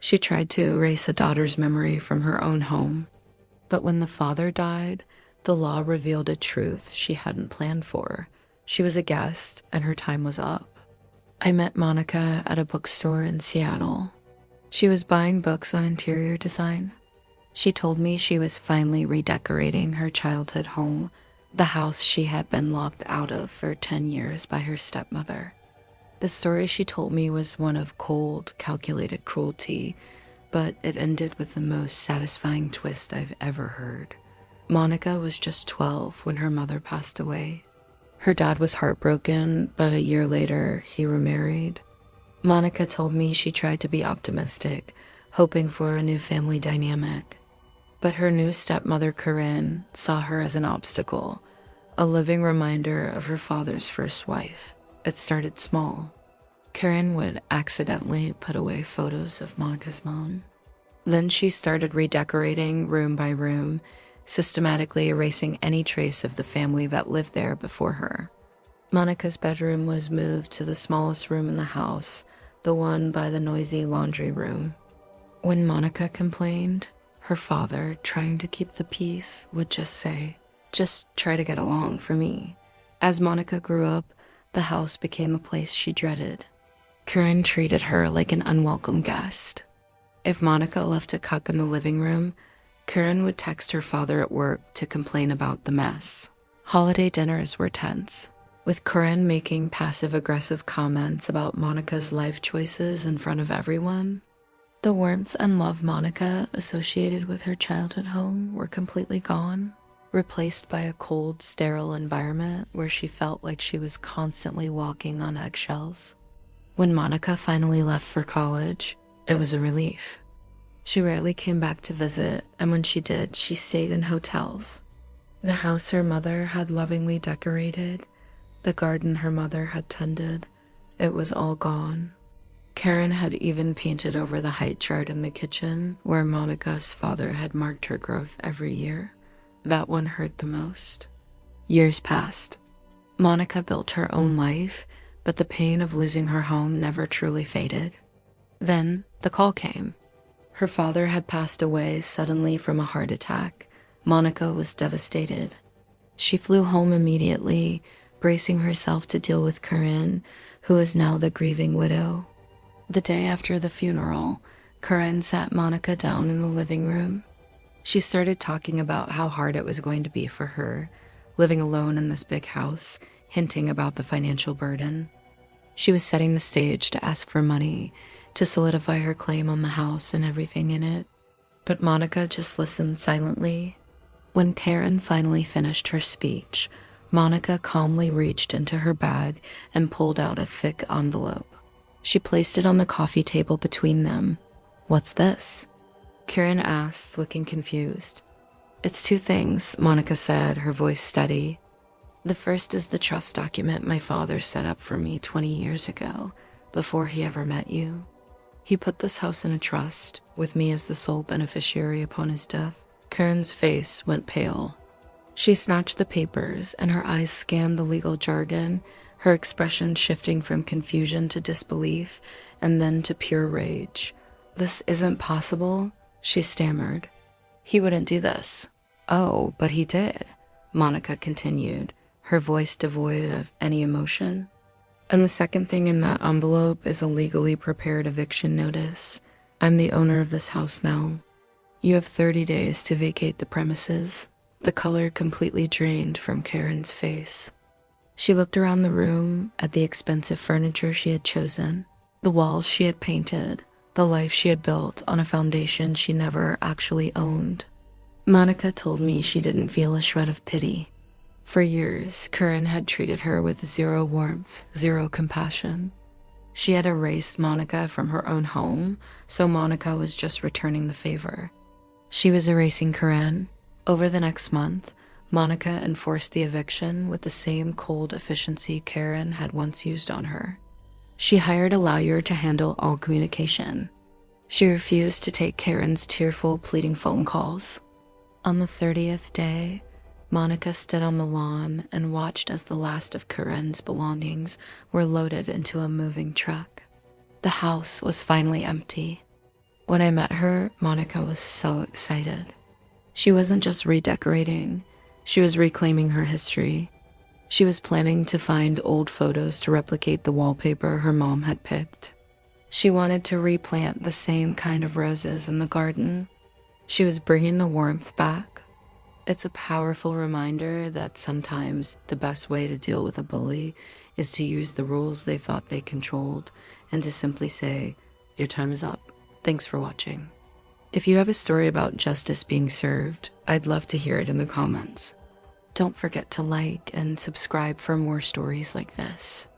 She tried to erase a daughter's memory from her own home. But when the father died, the law revealed a truth she hadn't planned for. She was a guest, and her time was up. I met Monica at a bookstore in Seattle. She was buying books on interior design. She told me she was finally redecorating her childhood home, the house she had been locked out of for 10 years by her stepmother. The story she told me was one of cold, calculated cruelty, but it ended with the most satisfying twist I've ever heard. Monica was just 12 when her mother passed away. Her dad was heartbroken, but a year later, he remarried. Monica told me she tried to be optimistic, hoping for a new family dynamic. But her new stepmother, Corinne, saw her as an obstacle, a living reminder of her father's first wife. It started small. Corinne would accidentally put away photos of Monica's mom. Then she started redecorating room by room, systematically erasing any trace of the family that lived there before her. Monica's bedroom was moved to the smallest room in the house, the one by the noisy laundry room. When Monica complained, her father, trying to keep the peace, would just say, "Just try to get along for me." As Monica grew up, the house became a place she dreaded. Corinne treated her like an unwelcome guest. If Monica left a cup in the living room, Corinne would text her father at work to complain about the mess. Holiday dinners were tense, with Corinne making passive-aggressive comments about Monica's life choices in front of everyone. The warmth and love Monica associated with her childhood home were completely gone, replaced by a cold, sterile environment where she felt like she was constantly walking on eggshells. When Monica finally left for college, it was a relief. She rarely came back to visit, and when she did, she stayed in hotels. The house her mother had lovingly decorated, the garden her mother had tended, it was all gone. Karen had even painted over the height chart in the kitchen where Monica's father had marked her growth every year. That one hurt the most. Years passed. Monica built her own life, but the pain of losing her home never truly faded. Then the call came. Her father had passed away suddenly from a heart attack. Monica was devastated. She flew home immediately, bracing herself to deal with Corinne, who was now the grieving widow. The day after the funeral, Corinne sat Monica down in the living room. She started talking about how hard it was going to be for her, living alone in this big house, hinting about the financial burden. She was setting the stage to ask for money, to solidify her claim on the house and everything in it. But Monica just listened silently. When Karen finally finished her speech, Monica calmly reached into her bag and pulled out a thick envelope. She placed it on the coffee table between them. "What's this?" Karen asked, looking confused. "It's two things," Monica said, her voice steady. "The first is the trust document my father set up for me 20 years ago, before he ever met you. He put this house in a trust, with me as the sole beneficiary upon his death." Karen's face went pale. She snatched the papers, and her eyes scanned the legal jargon, her expression shifting from confusion to disbelief, and then to pure rage. "This isn't possible," she stammered. "He wouldn't do this." "Oh, but he did," Monica continued, her voice devoid of any emotion. "And the second thing in that envelope is a legally prepared eviction notice. I'm the owner of this house now. You have 30 days to vacate the premises." The color completely drained from Karen's face. She looked around the room at the expensive furniture she had chosen, the walls she had painted, the life she had built on a foundation she never actually owned. Monica told me she didn't feel a shred of pity. For years, Corinne had treated her with zero warmth, zero compassion. She had erased Monica from her own home, so Monica was just returning the favor. She was erasing Corinne. Over the next month, Monica enforced the eviction with the same cold efficiency Karen had once used on her. She hired a lawyer to handle all communication. She refused to take Karen's tearful, pleading phone calls. On the 30th day, Monica stood on the lawn and watched as the last of Corinne's belongings were loaded into a moving truck. The house was finally empty. When I met her, Monica was so excited. She wasn't just redecorating, she was reclaiming her history. She was planning to find old photos to replicate the wallpaper her mom had picked. She wanted to replant the same kind of roses in the garden. She was bringing the warmth back. It's a powerful reminder that sometimes the best way to deal with a bully is to use the rules they thought they controlled and to simply say, "Your time is up. Thanks for watching." If you have a story about justice being served, I'd love to hear it in the comments. Don't forget to like and subscribe for more stories like this.